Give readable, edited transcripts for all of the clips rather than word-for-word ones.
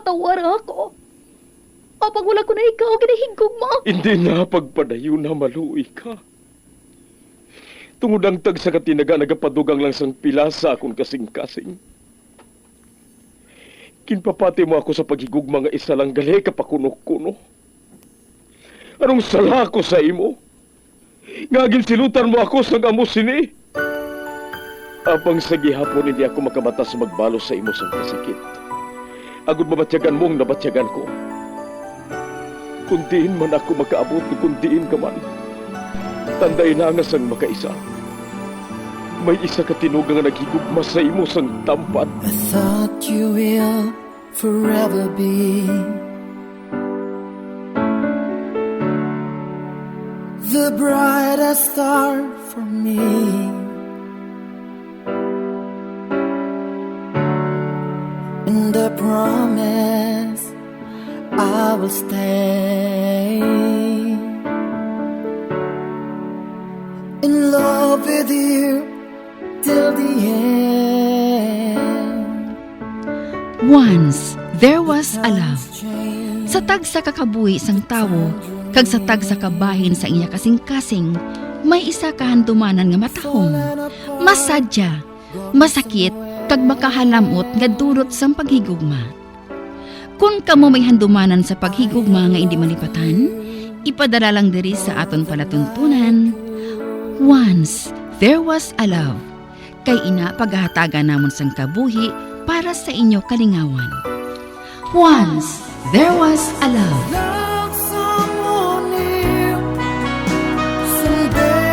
patawar ako. Apag wala ko na ikaw, ginahigog mo. Hindi na pagpadayo na maluoy ka. Tungod ang tag sa katinaga nagapadugang lang sang pilasa akong kasing-kasing. Kinpapati mo ako sa paghigugma nga isa lang gali kapakuno-kuno. Anong sala ko sa imo? Ngagin silutan mo ako sa amo sini. Apang sa gihapon hindi ako makabatas magbalo sa imo sang kasakit. Agud mabatyagan mong nabatyagan ko. Kundiin man ako makaabot, kundiin ka man. Tanday na nga sang makaisa. May isa ka tinugang nga naghigugma sa imo sang tampat. I thought you will forever be the brightest star for me. And I promise I will stay in love with you till the end. Once, there was a love. Sa tag sa kakabuhi sang tawo, kag sa tag sa kabahin sa iya kasing-kasing, may isa kahandumanan nga matahong, masadya, masakit, kag makahalamot nga dulot sang paghigugma. Kung kamo may handumanan sa paghigugma nga hindi malipatan, ipadala lang diri sa aton palatuntunan. Once, there was a love. Kay ina paghahatagan namon sang kabuhi para sa inyo kalingawan. Once, there was a love. Love someone new someday,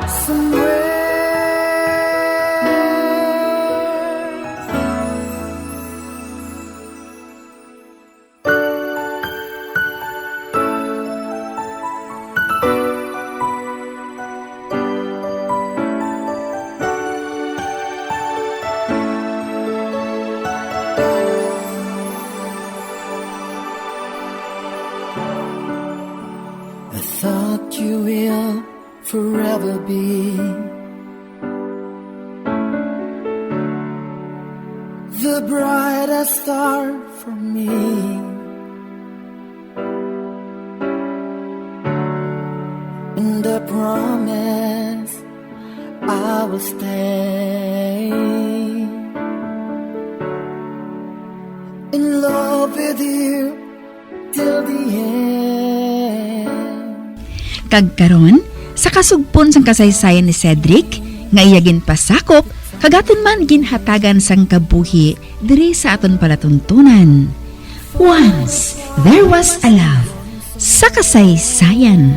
somewhere. I thought you will forever be the brightest star for me. And I promise I will stay in love with you till the end. Kagkaron, sa kasugpon sang kasaysayan ni Cedric, nga iyagin pasakop, kagaton man ginhatagan sang kabuhi diri sa aton palatuntunan. Once, there was a love. Sa kasaysayan.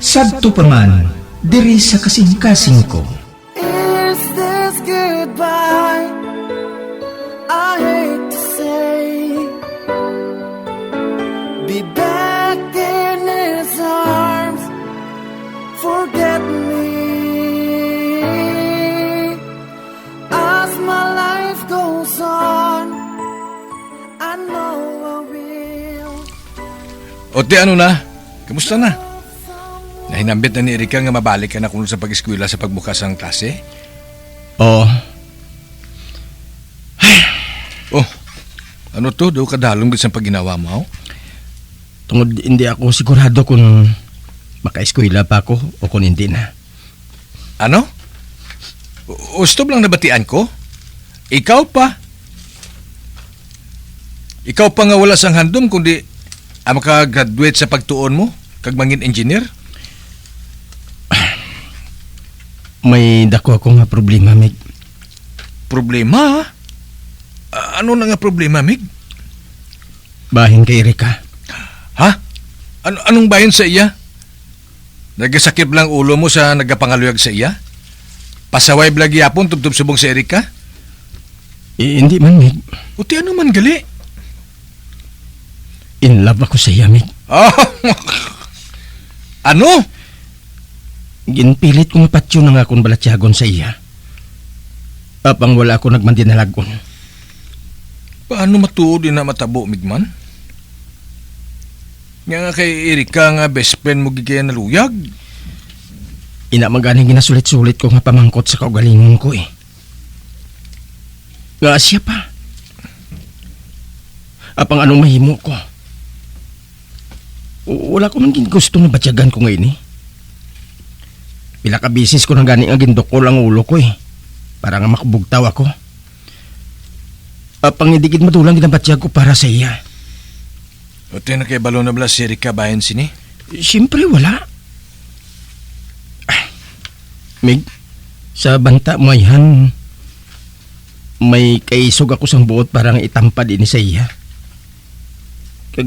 Sadto pa man, diri sa kasing-kasing ko. Is this goodbye? I hate to say, be back in his arms, forget me. As my life goes on, I know I will. Ote, ano na? Kamusta na? Nahinambit na ni Erika nga mabalik ka na kung sa pag-eskwela sa pagbukas ng klase? Oo. Oh, ano to? Daw kadalong sa pag-ginawa mo? Tungod hindi ako sigurado kung maka-eskwela pa ako o kung hindi na. Ano? Stop lang nabatian ko? Ikaw pa? Ikaw pa nga wala sang handom kundi maka-graduate sa pagtuon mo? Kag mangin engineer? May dako ako nga problema, Mig. Problema? Ano na nga problema, Mig? Bahin kay Erika. Ha? Anong bayan sa iya? Nagasakip lang ulo mo sa nagapangaluyag sa iya? Pasaway blagi yapon tubtub subong sa Erika? Hindi man, Mig. Uti ano man gali? In love ako sa iya, Mig. Oh, ano? Ginpilit kong ipatyo na nga akong balatyagon sa iya. Apang wala ako nagmandinalagon. Paano matuod na matabo, Migman? Nga nga kay Erika nga best friend mo gigaya na luyag. Ina maganing ginasulit-sulit ko nga pamangkot sa kaugalingon ko eh. Nga siya pa. Apang anong mahimo ko? Wala ko man gusto na batyagan ko ngayon eh. Pila ka bisis ko nang gani nga gindukol ang ulo ko eh. Para nga makabugtaw ako. Apang hindi gid matulang ginabatyag ko para sa iya. O tayo na kay balo na bala si Erika bayan sini? Siyempre wala. Mig, sa banta mo yan, may kaisog ako sa buot para nga itampad ini sa iya. Kag,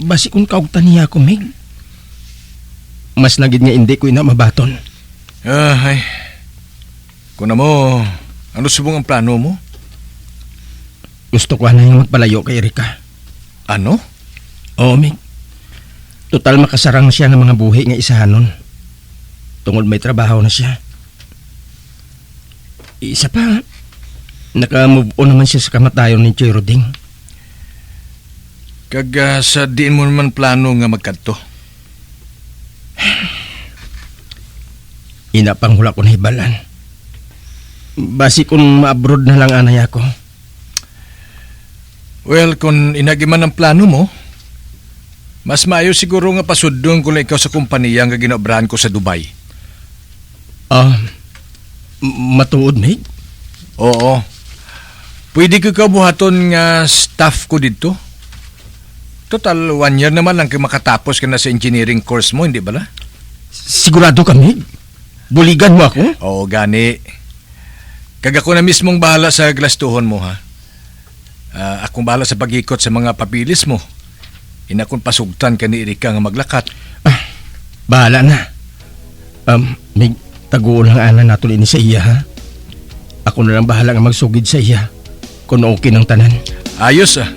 basi kung kaugtan niya ako, Mig. Mas nagid nga hindi ko ina mabaton. Ay, kung na mo, ano subong ang plano mo? Gusto ko na yung magpalayo kay Erika. Ano? Oo, Mig. Total makasarang siya ng mga buhi nga isahanon. Tungod may trabaho na siya. Isa pa, naka-move on naman siya sa kamatayon ni Choy Roding. Kag sa diin mo naman plano nga magkadto? Ina pang hula ko na hibalan. Basi kung ma-abroad na lang anay ako. Well, kung inagiman ang plano mo, mas maayo siguro nga pasudong kung ikaw sa kumpanya nga ginobrahan ko sa Dubai. Matuod, Mig? Oo. Pwede ko buhaton nga staff ko dito. Total, 1 year naman lang kayo makatapos ka na sa engineering course mo, hindi ba la? Sigurado ka, Mig? Buligan mo ako? Oo, gani. Kag ako na mismong bahala sa glastuhon mo, ha? Akong bahala sa pag-ikot sa mga papilis mo. Inakong pasugtan ka ni Erika nga maglakat. Bahala na. Mig, taguon lang ana nato ini sa iya, ha? Ako na lang bahala nga magsugid sa iya kung okay ng tanan. Ayos, ah.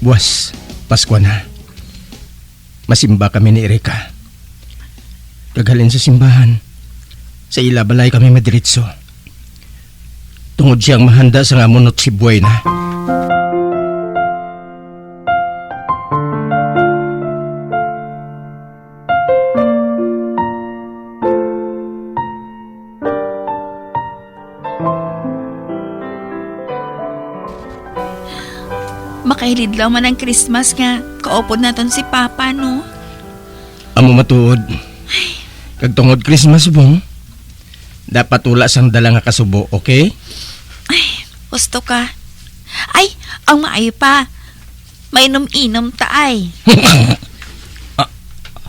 Buwas, Pasko na. Masimba kami ni Erika. Kagalin sa simbahan. Sa ilabalay kami madiritso. Tungod siyang mahanda sa ngamonot si Buhay na. Makailidlaw man ang Christmas nga. Kaupod naton si Papa, no? Amo matuod. Kag tungod Christmas bong, dapat wala sang dala nga kasubo, okay? Gusto ka? Ay, ang maayo pa. Mainom-inom ta ay.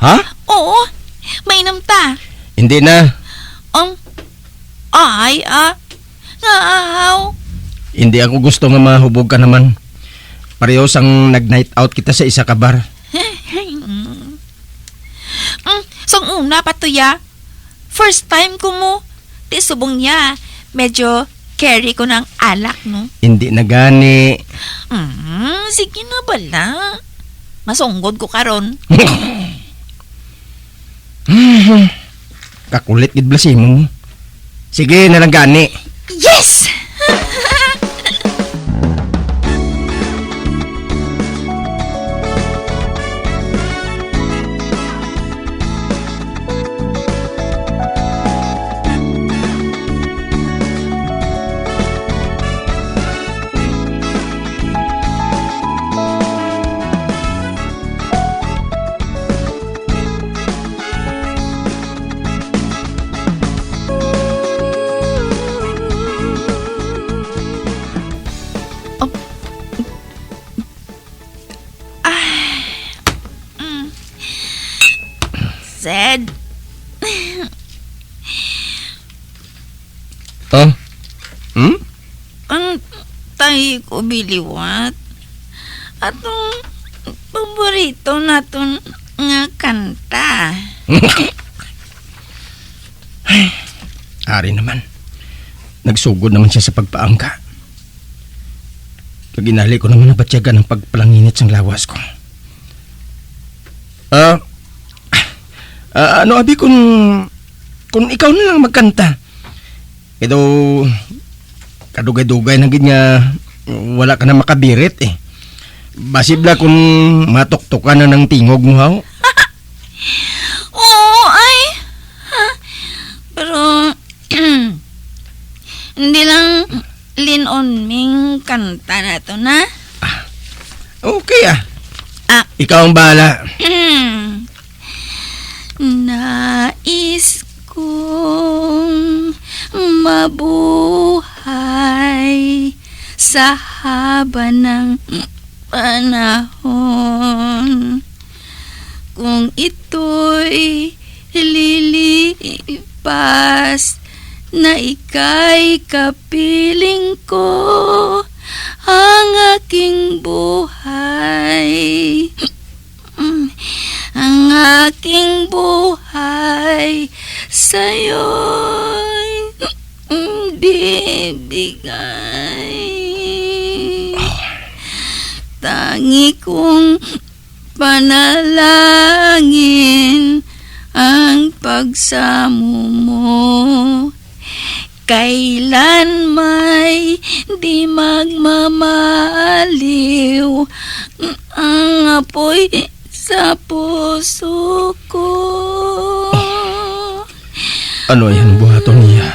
Ha? Oo, mainom ta. Hindi na. Ngaaw. Hindi ako gusto nga mahubog ka naman. Pareho sang nag-night out kita sa isa ka bar. Sang una pa to ya. First time ko mo. Di subong niya. Medyo carry ko ng alak, no? Hindi na gani. Sige na bala. Masunggod ko karon. Kakulit gid blasimo mo. Sige na lang gani. Yes! Zed. Oh? Ang tayo ko biliwat. Atong paborito naton nga kanta. Ari naman. Nagsugod naman siya sa pagpaangka. Pag inali ko naman nabatyagan ng pagpalanginit sang lawas ko. Ano abi kung ikaw na lang magkanta. Ito, kadugay-dugay na gid nga wala ka na makabirit eh. Basibla kung matuktukan na ng tingog mo haw. Oo, ay. Pero, hindi lang linon ming kanta na to na. Okay ah. Ah. Ikaw ang bahala. Nais kong mabuhay sa haba ng panahon. Kung ito'y lilipas na ika'y kapiling ko, ang aking buhay. Ang aking buhay sa'yo'y bibigay. Tangi kong panalangin ang pagsamo mo. Kailan may di magmamaliw ang apoy sa puso ko. Ano yan buhaton niya?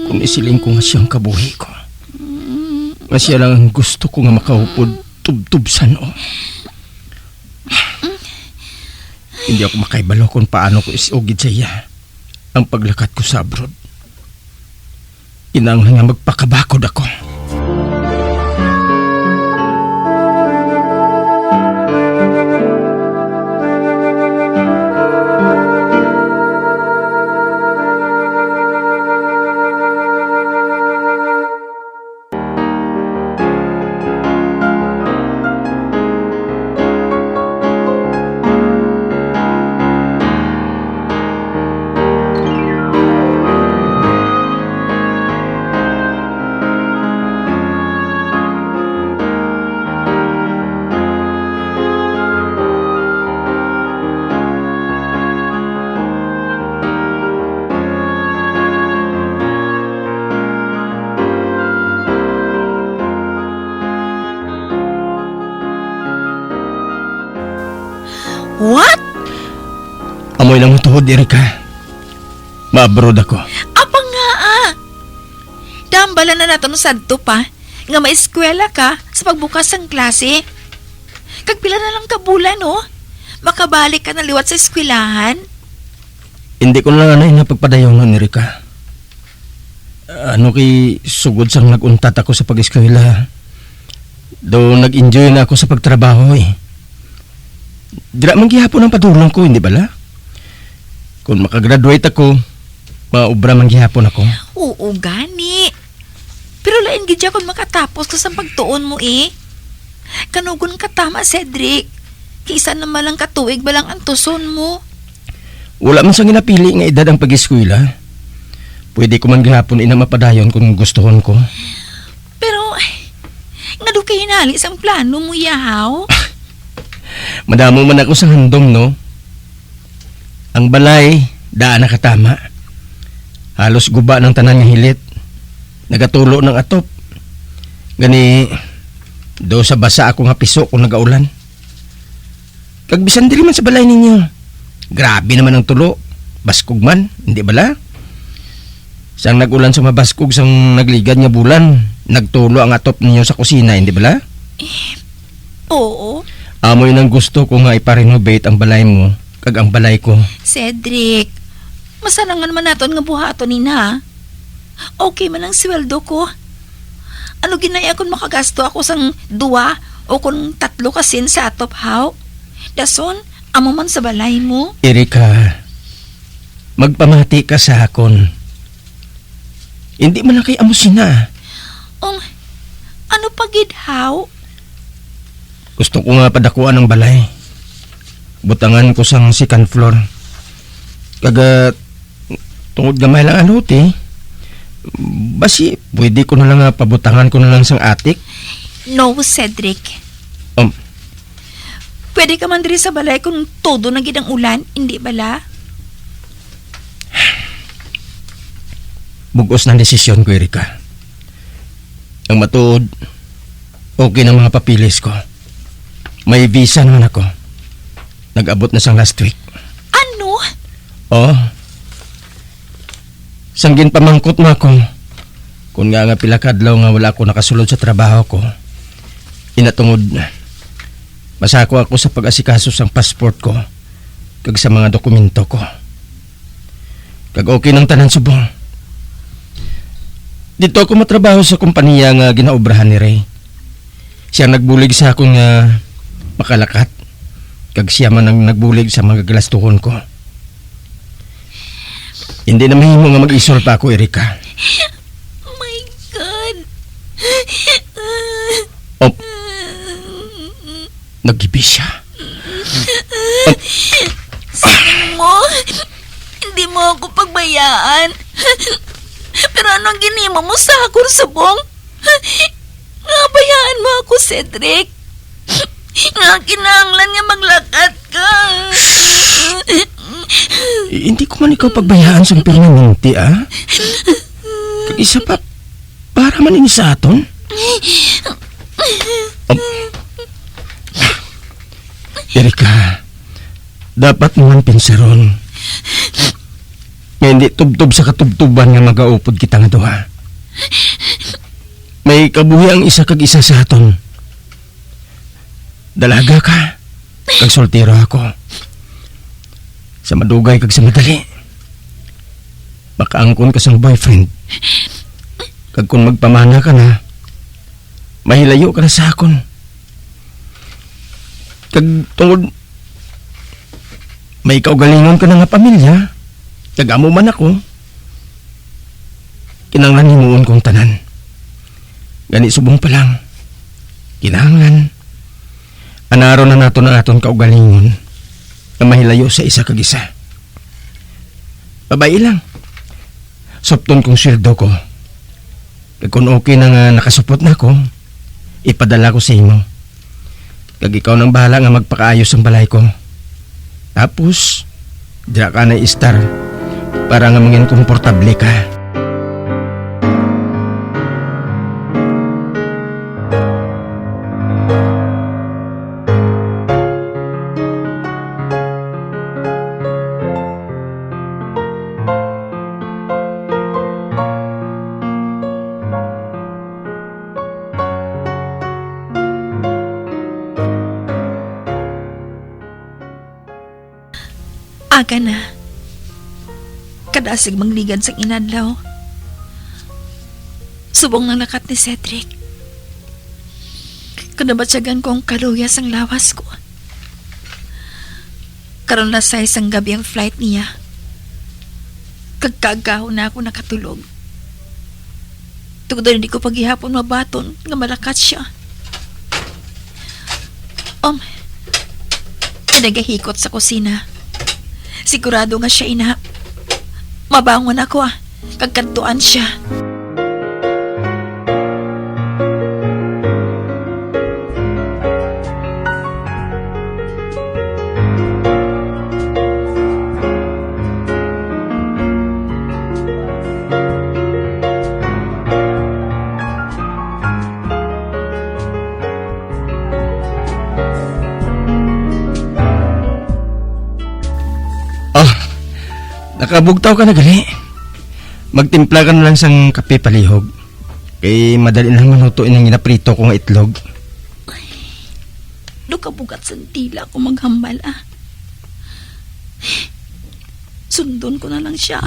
Kung isiling ko nga siyang kabuhi ko. Nga siya lang ang gusto ko nga makaupod tubtubsan o. Hindi ako makaibalo kung paano ko isiugid sa iya ang paglakat ko sa abroad. Inang nga magpakabakod ako. What? Amoy lang mo tuhod, Erika. Maabroad ako. Apa nga Dambala na nato no sadto pa nga maeskwela ka sa pagbukas ng klase. Kagpila na lang kabulan no? Makabalik ka na liwat sa eskwelahan. Hindi ko na lang anay na pagpadayon, Erika. Ano kay sugod sang naguntat ako sa pag-eskwela. Do nag-enjoy na ako sa pagtrabaho eh. Dira man gihapon ang padulong ko, hindi bala? Kung makagraduate ako, maubra man gihapon ako. Oo, gani. Pero lain gidya kung makatapos ka sa pagtuon mo eh. Kanugon ka tama, Cedric. Kisa naman lang katuig balang ang tuson mo. Wala man sang ginapili nga edad ang pag-eskwela. Pwede ko man gihapon ina mapadayon kung gustuhon ko. Pero, nga do kay hinali sang plano mo, yahaw. Madamo man ako sa handom, no? Ang balay, daan nakatama. Halos guba ng tanan nga hilit. Nagatulo ng atop. Gani, do sa basa ako nga piso kung nagaulan. Kagbisan diri man sa balay ninyo. Grabe naman ang tulo. Baskog man, hindi bala? Sang nagulan sa mabaskog sang nagligad nga bulan, nagtulo ang atop ninyo sa kusina, hindi bala? Oo. Amoy nang gusto ko nga iparenovate ang balay mo, kag ang balay ko. Cedric, masalangan man naton nga buhaton ni na. Okay man ang sweldo ko. Ano ginaya kung makagasto ako sang 2 o kung 3 kasin sa atop haw? Dason, amo man sa balay mo. Erika, magpamati ka sa akon. Hindi man lang kay amo sina. Ano pagid haw? Gusto ko nga padakuan ang balay. Butangan ko sang second floor. Kaga tungod gamay lang ang lote. Basi, pwede ko na lang pabutangan ko na lang sang atik. No, Cedric. Pwede ka man diri sa balay kung todo na gid ang ulan, hindi bala? Bugos ng desisyon ko, Erika. Ang matuod, okay ng mga papilis ko. May visa naman ako. Nag-abot na sang last week. Ano? Oh. Sanggin pamangkot mo ako. Kung nga pila kadlaw nga wala ako nakasulod sa trabaho ko. Inatungod, masako ako sa pag-asikaso sang passport ko kag sa mga dokumento ko. Kag okay ng tanan subong. Dito ako matrabaho sa kumpanya nga ginaobrahan ni Ray. Siya nagbulig sa akong makalakat. Kag siya man ang nagbulig sa mga galastuhon ko. Hindi na mahimo nga mag-isol pa ako, Erika. Oh my God. Oh, nag-ibi siya. Mo, hindi mo ako pagbayaan. Pero anong ginimo mo sa akong subong? Nga bayaan mo ako, Cedric. Nga kinahanglan nga maglakat ka. Hindi ko man ikaw pagbayaan sa permanente, ah. Kag isa pa, para man ini sa aton. Erika, dapat mo man pinsaron. Nga hindi tubtob sa katubtuban nga magaupod kita nga duha. May kabuhi ang isa kag isa sa aton. Dalaga ka, kag soltero ako. Sa madugay kag sa madali. Makaangkon ka sang boyfriend. Kag kung magpamana ka na, mahilayo ka na sa akon. Kag tungod, may kaugalingon ka na nga pamilya. Kag amo man ako. Kinanglan himuon kong tanan. Gani subong pa lang. Kinanglan. Anaro na nato na aton kaugalingon na mahilayo sa isa kag isa. Babae lang. Sopton kong sweldo ko. Kag kung okay na nga nakasupot na ako, ipadala ko sa imo. Kag ikaw nang bahala nga magpakaayos ang balay ko. Tapos, dira ka na istar para nga mangin komportable ka. Aga na. Kadasig mangligad sa inadlaw. Subong ng lakat ni Cedric. Kanabatsagan ko ang kaluyas ang lawas ko. Karon na sa isang gabi ang flight niya. Kagkagaw na ako nakatulog. Tugod hindi ko paghihapon mabaton nga malakat siya. Nagahikot sa kusina. Sigurado nga siya ina. Mabangon ako kagkantuan siya. Nakabugtaw ka na gali. Magtimpla ka na lang sang kape palihog. Kay madali lang manutuin ang ginaprito kong itlog. Kabugat sa tila ko maghambal Sundon ko na lang siya.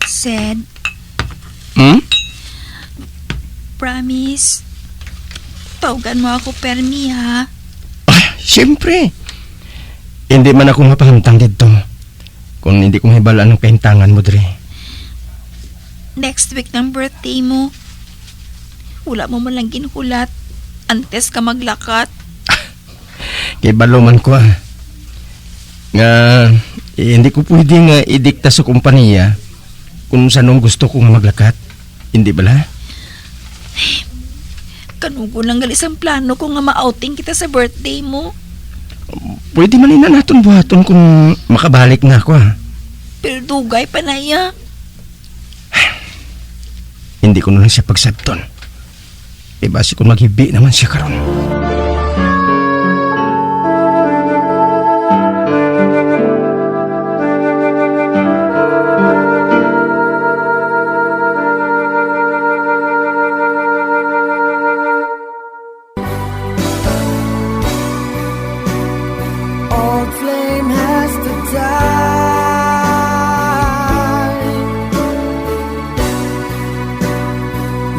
Sed, Hmm? promise. Tawagan mo ako permi, ha? Siyempre. Hindi man ako mapahantang dito. Kung hindi ko mahibalaan ng pahintangan mo, Dre. Next week ng birthday mo. Wala mo man lang ginulat. Antes ka maglakat. Kay baluman ko nga hindi ko pwede nga idikta sa kumpanya kung saan gusto ko nga maglakat. Hindi bala? Kanugo lang galis ang plano ko nga ma-outing kita sa birthday mo. Pwede man ina natin buhaton kung makabalik na ako Pero dugay pa na iya. Hindi ko na lang siya pagsabton. Basi kung maghibi naman siya karon. Old flame has to die.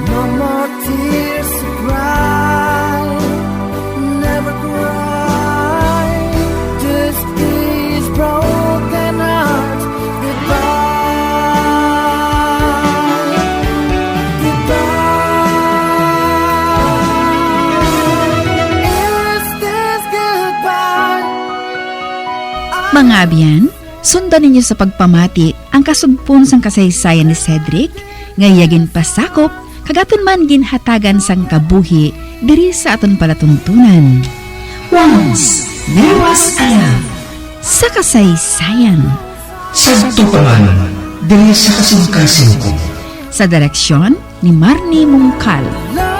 No more tears to cry. Never cry. Just these broken hearts. Goodbye. Goodbye. Is this goodbye? Mga abyan, sundan ninyo sa pagpamati ang kasugpon sang kasaysayan ni Cedric, ngayagin pasakop, kagaton man ginhatagan sang kabuhi, diri sa aton palatuntunan. Once, there was a love. Sa kasaysayan. Santo pangalan, dili sa kasing-kasing ko. Sa direksyon ni Marnie Mungkal. Love